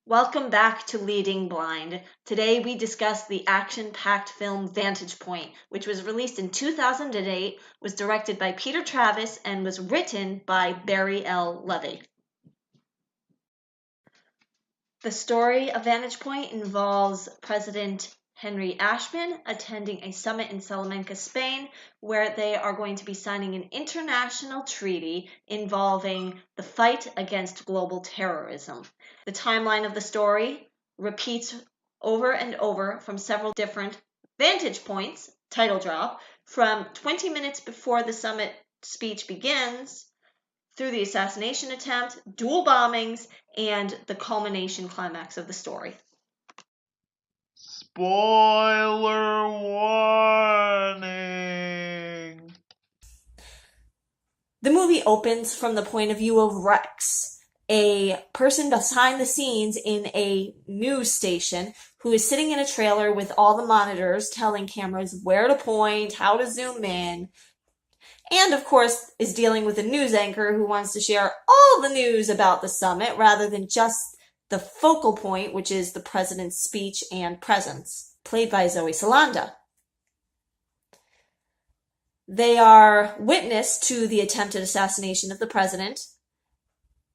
Welcome back to Leading Blind. Today we discuss the action-packed film Vantage Point, which was released in 2008, was directed by Peter Travis, and was written by Barry L. Levy. The story of Vantage Point involves President Henry Ashman attending a summit in Salamanca, Spain, where they are going to be signing an international treaty involving the fight against global terrorism. The timeline of the story repeats over and over from several different vantage points, title drop, from 20 minutes before the summit speech begins, through the assassination attempt, dual bombings, and the culmination climax of the story. Spoiler warning! The movie opens from the point of view of Rex, a person behind the scenes in a news station who is sitting in a trailer with all the monitors telling cameras where to point, how to zoom in, and of course is dealing with a news anchor who wants to share all the news about the summit rather than just the focal point, which is the president's speech and presence, played by Zoe Saldana. They are witness to the attempted assassination of the president.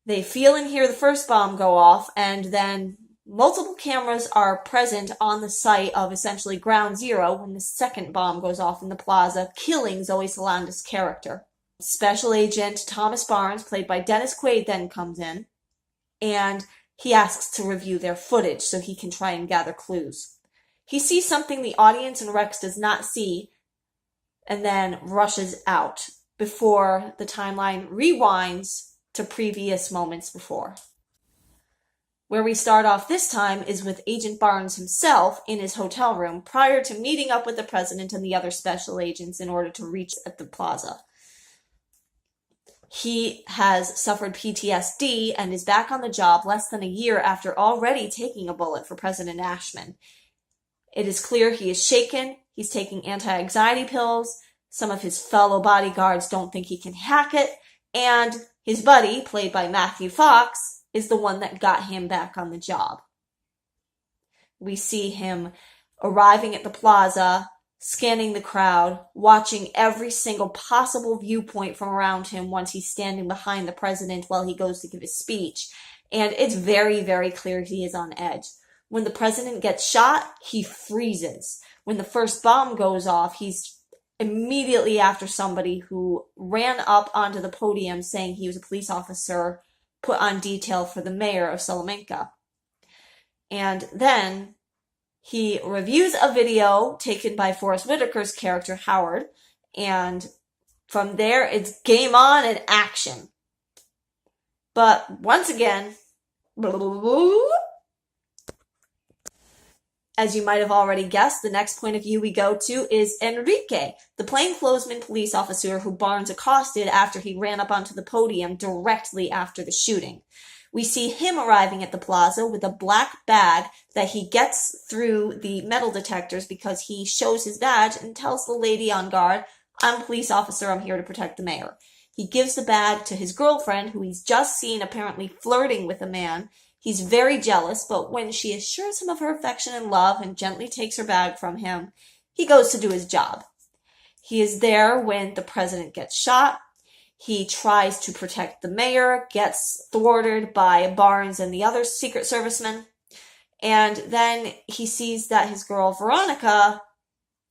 They feel and hear the first bomb go off, and then multiple cameras are present on the site of essentially ground zero when the second bomb goes off in the plaza, killing Zoe Saldana's character. Special Agent Thomas Barnes, played by Dennis Quaid, then comes in, and he asks to review their footage so he can try and gather clues. He sees something the audience and Rex does not see, and then rushes out before the timeline rewinds to previous moments before. Where we start off this time is with Agent Barnes himself in his hotel room prior to meeting up with the president and the other special agents in order to reach at the plaza. He has suffered PTSD and is back on the job less than a year after already taking a bullet for President Ashman. It is clear he is shaken. He's taking anti-anxiety pills. Some of his fellow bodyguards don't think he can hack it. And his buddy, played by Matthew Fox, is the one that got him back on the job. We see him arriving at the plaza, scanning the crowd, watching every single possible viewpoint from around him once he's standing behind the president while he goes to give his speech. And it's very, very clear he is on edge. When the president gets shot, he freezes. When the first bomb goes off, he's immediately after somebody who ran up onto the podium saying he was a police officer put on detail for the mayor of Salamanca. And then he reviews a video taken by Forrest Whittaker's character, Howard, and from there it's game on and action. But once again, as you might have already guessed, the next point of view we go to is Enrique, the plainclothesman police officer who Barnes accosted after he ran up onto the podium directly after the shooting. We see him arriving at the plaza with a black bag that he gets through the metal detectors because he shows his badge and tells the lady on guard, "I'm a police officer, I'm here to protect the mayor." He gives the bag to his girlfriend, who he's just seen apparently flirting with a man. He's very jealous, but when she assures him of her affection and love and gently takes her bag from him, he goes to do his job. He is there when the president gets shot. He tries to protect the mayor, gets thwarted by Barnes and the other Secret Servicemen, and then he sees that his girl Veronica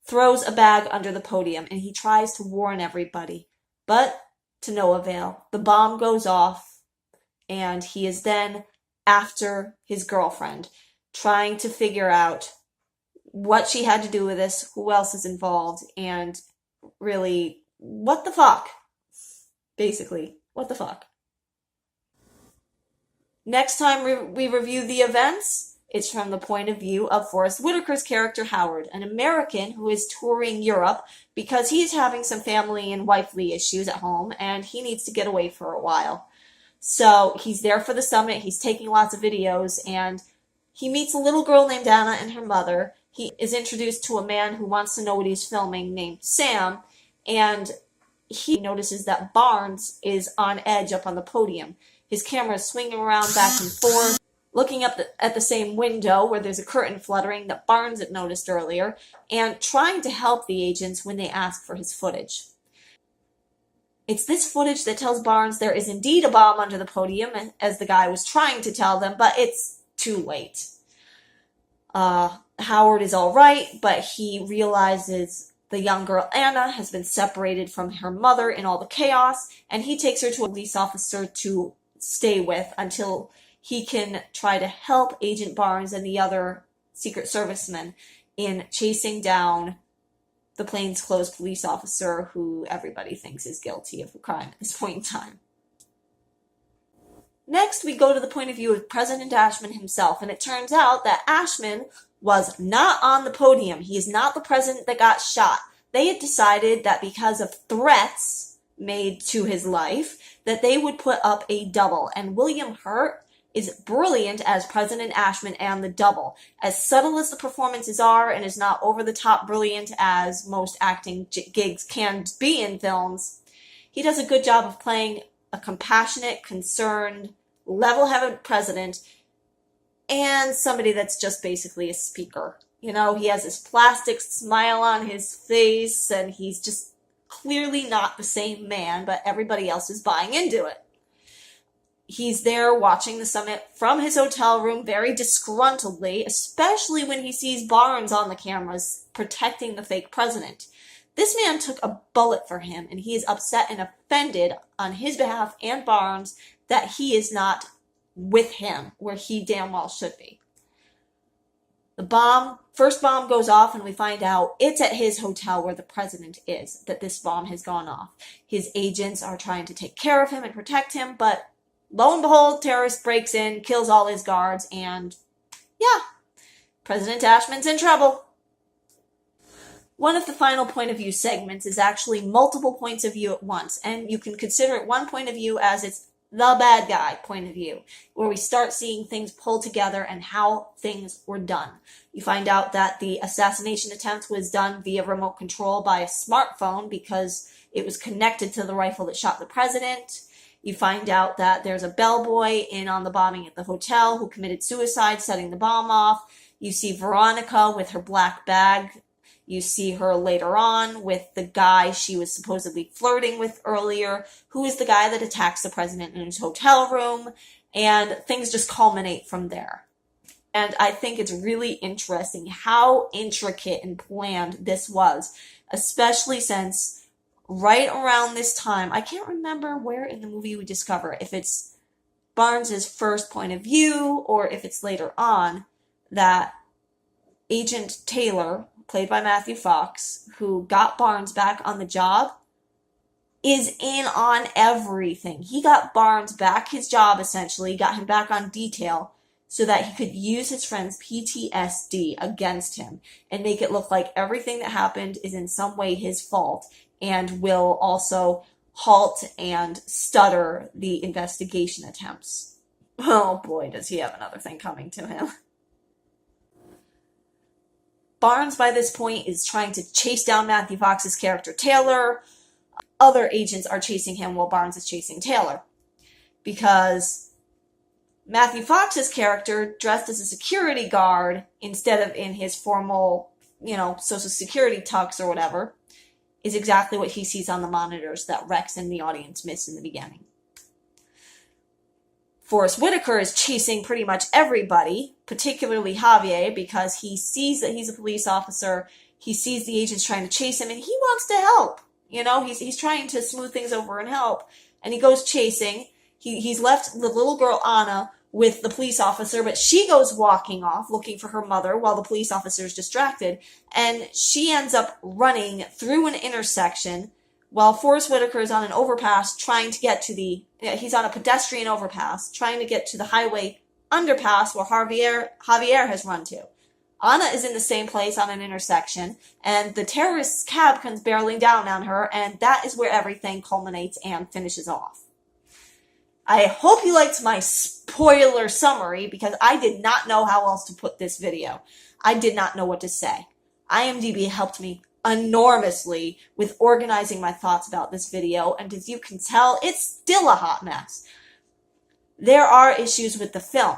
throws a bag under the podium, and he tries to warn everybody, but to no avail. The bomb goes off, and he is then after his girlfriend, trying to figure out what she had to do with this, who else is involved, and really, what the fuck? Basically, what the fuck? Next time we review the events, it's from the point of view of Forrest Whitaker's character, Howard, an American who is touring Europe because he's having some family and wifely issues at home, and he needs to get away for a while. So he's there for the summit, he's taking lots of videos, and he meets a little girl named Anna and her mother. He is introduced to a man who wants to know what he's filming named Sam, and he notices that Barnes is on edge up on the podium. His camera is swinging around back and forth. looking up at the same window where there's a curtain fluttering that Barnes had noticed earlier, and trying to help the agents when they ask for his footage. It's this footage that tells Barnes there is indeed a bomb under the podium, as the guy was trying to tell them, but it's too late. Howard is all right, but he realizes the young girl Anna has been separated from her mother in all the chaos, and he takes her to a police officer to stay with until he can try to help Agent Barnes and the other Secret Servicemen in chasing down the plainclothes police officer who everybody thinks is guilty of the crime at this point in time. Next, we go to the point of view of President Ashman himself, and it turns out that Ashman was not on the podium. He is not the president that got shot. They had decided that because of threats made to his life, that they would put up a double, and William Hurt is brilliant as President Ashman and the double. As subtle as the performances are, and as not over-the-top brilliant as most acting gigs can be in films, he does a good job of playing a compassionate, concerned, level-headed president, and somebody that's just basically a speaker. You know, he has this plastic smile on his face, and he's just clearly not the same man, but everybody else is buying into it. He's there watching the summit from his hotel room very disgruntledly, especially when he sees Barnes on the cameras protecting the fake president. This man took a bullet for him, and he is upset and offended on his behalf and Barnes that he is not with him where he damn well should be. The first bomb goes off, and we find out it's at his hotel where the president is, that this bomb has gone off. His agents are trying to take care of him and protect him, but lo and behold, terrorist breaks in, kills all his guards, and yeah, President Ashman's in trouble. One of the final point of view segments is actually multiple points of view at once, and you can consider it one point of view as it's the bad guy point of view, where we start seeing things pull together and how things were done. You find out that the assassination attempt was done via remote control by a smartphone because it was connected to the rifle that shot the president. You find out that there's a bellboy in on the bombing at the hotel who committed suicide setting the bomb off. You see Veronica with her black bag. You see her later on with the guy she was supposedly flirting with earlier, who is the guy that attacks the president in his hotel room, and things just culminate from there. And I think it's really interesting how intricate and planned this was, especially since right around this time, I can't remember where in the movie we discover if it's Barnes's first point of view or if it's later on, that Agent Taylor, played by Matthew Fox, who got Barnes back on the job, is in on everything. He got Barnes back his job, essentially, got him back on detail so that he could use his friend's PTSD against him and make it look like everything that happened is in some way his fault and will also halt and stutter the investigation attempts. Oh boy, does he have another thing coming to him. Barnes, by this point, is trying to chase down Matthew Fox's character, Taylor. Other agents are chasing him while Barnes is chasing Taylor. Because Matthew Fox's character, dressed as a security guard, instead of in his formal, Social Security tux or whatever, is exactly what he sees on the monitors that Rex and the audience miss in the beginning. Forrest Whittaker is chasing pretty much everybody, particularly Javier, because he sees that he's a police officer. He sees the agents trying to chase him, and he wants to help. He's trying to smooth things over and help, and he goes chasing. He's left the little girl Anna with the police officer, but she goes walking off looking for her mother while the police officer is distracted, and she ends up running through an intersection while Forrest Whittaker is on an overpass trying to get to he's on a pedestrian overpass trying to get to the highway underpass where Javier has run to. Anna is in the same place on an intersection, and the terrorist's cab comes barreling down on her, and that is where everything culminates and finishes off. I hope you liked my spoiler summary, because I did not know how else to put this video. I did not know what to say. IMDb helped me enormously with organizing my thoughts about this video, and as you can tell, it's still a hot mess. There are issues with the film,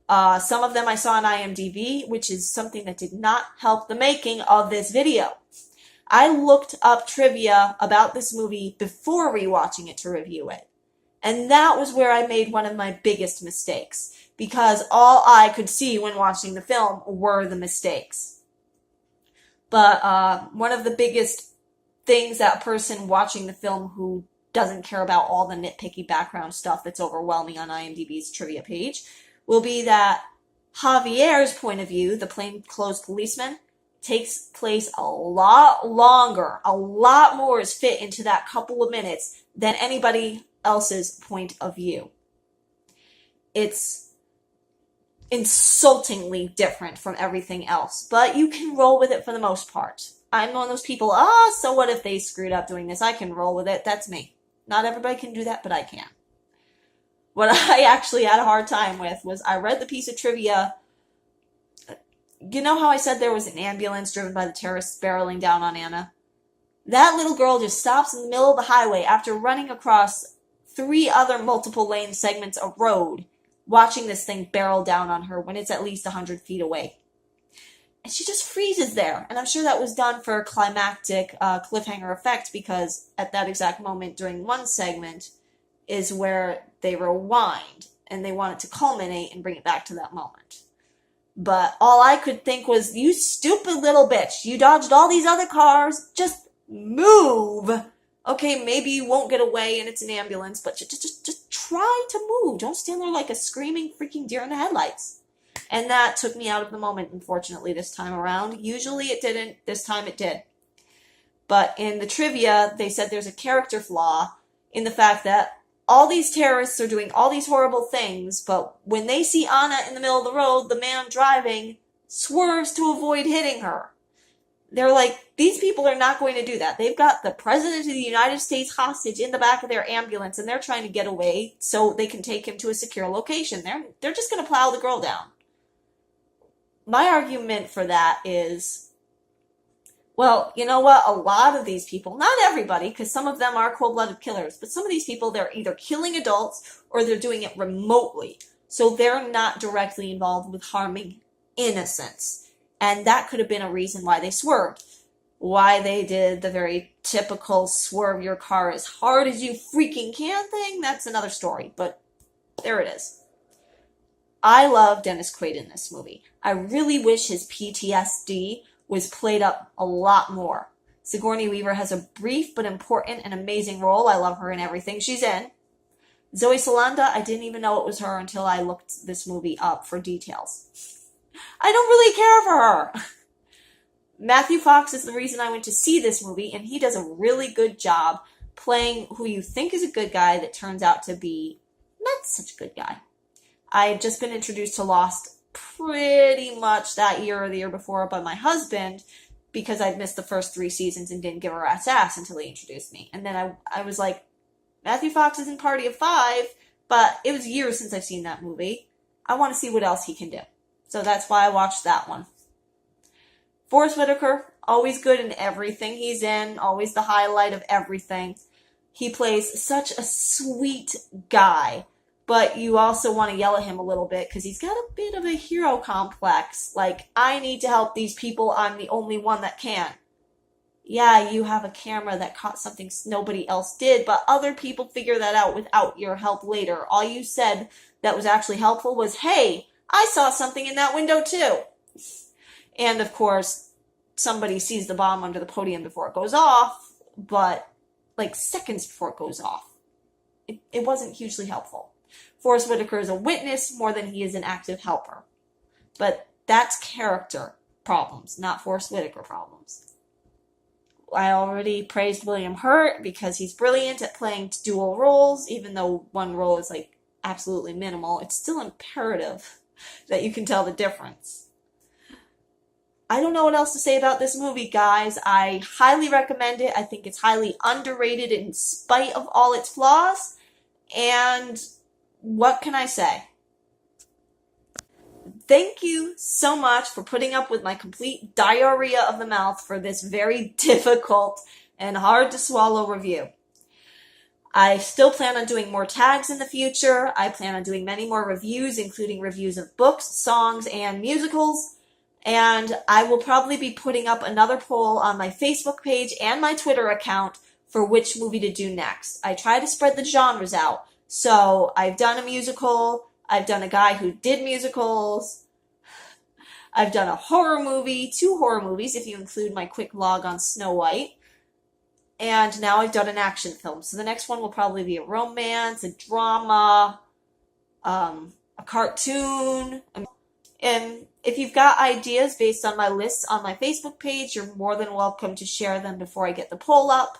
Some of them I saw on IMDb, which is something that did not help the making of this video. I looked up trivia about this movie before rewatching it to review it. And that was where I made one of my biggest mistakes, because all I could see when watching the film were the mistakes. But one of the biggest things that a person watching the film who doesn't care about all the nitpicky background stuff that's overwhelming on IMDb's trivia page will be that Javier's point of view, the plainclothes policeman, takes place a lot longer. A lot more is fit into that couple of minutes than anybody else's point of view. It's insultingly different from everything else, but you can roll with it for the most part. I'm one of those people, so what if they screwed up doing this? I can roll with it. That's me. Not everybody can do that, but I can. What I actually had a hard time with was I read the piece of trivia. You know how I said there was an ambulance driven by the terrorists barreling down on Anna? That little girl just stops in the middle of the highway after running across 3 other multiple lane segments of road, watching this thing barrel down on her when it's at least 100 feet away. And she just freezes there. And I'm sure that was done for a climactic cliffhanger effect, because at that exact moment during one segment is where they rewind and they want it to culminate and bring it back to that moment. But all I could think was, you stupid little bitch, you dodged all these other cars, just move. Okay, maybe you won't get away and it's an ambulance, but just try to move. Don't stand there like a screaming freaking deer in the headlights. And that took me out of the moment, unfortunately, this time around. Usually it didn't. This time it did. But in the trivia, they said there's a character flaw in the fact that all these terrorists are doing all these horrible things, but when they see Anna in the middle of the road, the man driving swerves to avoid hitting her. They're like, these people are not going to do that. They've got the President of the United States hostage in the back of their ambulance, and they're trying to get away so they can take him to a secure location. They're just going to plow the girl down. My argument for that is, well, you know what? A lot of these people, not everybody, because some of them are cold-blooded killers, but some of these people, they're either killing adults or they're doing it remotely. So they're not directly involved with harming innocents. And that could have been a reason why they swerved. Why they did the very typical swerve your car as hard as you freaking can thing, that's another story. But there it is. I love Dennis Quaid in this movie. I really wish his PTSD was played up a lot more. Sigourney Weaver has a brief but important and amazing role. I love her in everything she's in. Zoe Salanda, I didn't even know it was her until I looked this movie up for details. I don't really care for her. Matthew Fox is the reason I went to see this movie, and he does a really good job playing who you think is a good guy that turns out to be not such a good guy. I had just been introduced to Lost pretty much that year or the year before by my husband, because I'd missed the first 3 seasons and didn't give a rat's ass until he introduced me. And then I was like, Matthew Fox is in Party of 5, but it was years since I've seen that movie. I want to see what else he can do. So that's why I watched that one. Forrest Whittaker, always good in everything he's in, always the highlight of everything. He plays such a sweet guy, but you also want to yell at him a little bit because he's got a bit of a hero complex. Like, I need to help these people, I'm the only one that can. Yeah, you have a camera that caught something nobody else did, but other people figure that out without your help later. All you said that was actually helpful was, hey, I saw something in that window too. And of course, somebody sees the bomb under the podium before it goes off, but like seconds before it goes off. It wasn't hugely helpful. Forrest Whitaker is a witness more than he is an active helper. But that's character problems, not Forrest Whitaker problems. I already praised William Hurt because he's brilliant at playing dual roles, even though one role is like absolutely minimal. It's still imperative that you can tell the difference. I don't know what else to say about this movie, guys. I highly recommend it. I think it's highly underrated in spite of all its flaws. And what can I say? Thank you so much for putting up with my complete diarrhea of the mouth for this very difficult and hard to swallow review. I still plan on doing more tags in the future. I plan on doing many more reviews, including reviews of books, songs, and musicals. And I will probably be putting up another poll on my Facebook page and my Twitter account for which movie to do next. I try to spread the genres out. So I've done a musical, I've done a guy who did musicals, I've done a horror movie, 2 horror movies if you include my quick log on Snow White, and now I've done an action film. So the next one will probably be a romance, a drama, a cartoon. And if you've got ideas based on my lists on my Facebook page, you're more than welcome to share them before I get the poll up.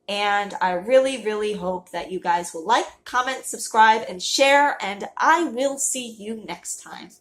And I really, really hope that you guys will like, comment, subscribe, and share, and I will see you next time.